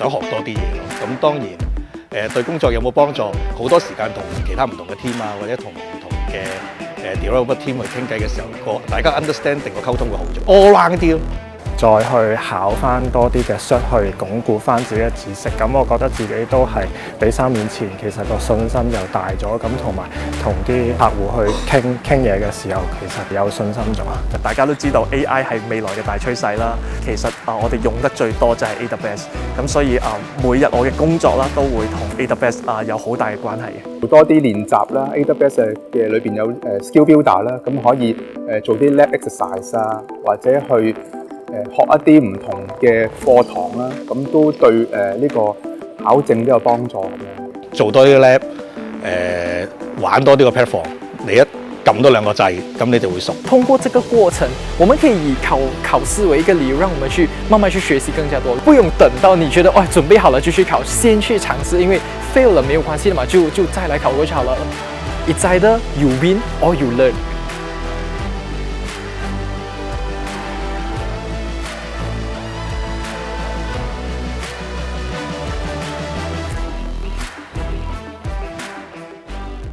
想學多啲嘢咯。咁當然對工作有冇幫助？好多時間同其他唔同嘅 team 啊，或者同唔同嘅developer team 去傾偈嘅時候，大家 understanding 個溝通會好咗 all round 啲咯。再去考翻多啲嘅 cert 去鞏固翻自己嘅知識，咁我覺得自己都係比3年前其實個信心又大咗，咁同埋同啲客戶去傾嘢嘅時候，其實有信心咗。大家都知道 AI 係未來嘅大趨勢啦，其實我哋用得最多就係 AWS， 咁所以每日我嘅工作啦都會同 AWS 有好大嘅關係嘅。多啲練習啦 ，AWS 嘅裏邊有skill builder 啦，咁可以做啲 lab exercise 啊，或者去學一啲唔同嘅課堂啦，咁都對呢個考證都有幫助咁樣。做多啲 lab，玩多啲個 platform， 你一撳多2個掣，咁你就會熟。通過這個過程，我們可以以考試為一個理由，讓我們去慢慢去學習更加多，不用等到你覺得準備好了就去考，先去嘗試，因為 fail 了沒有關係的嘛，就再來考過就好了。It's either you win or you learn。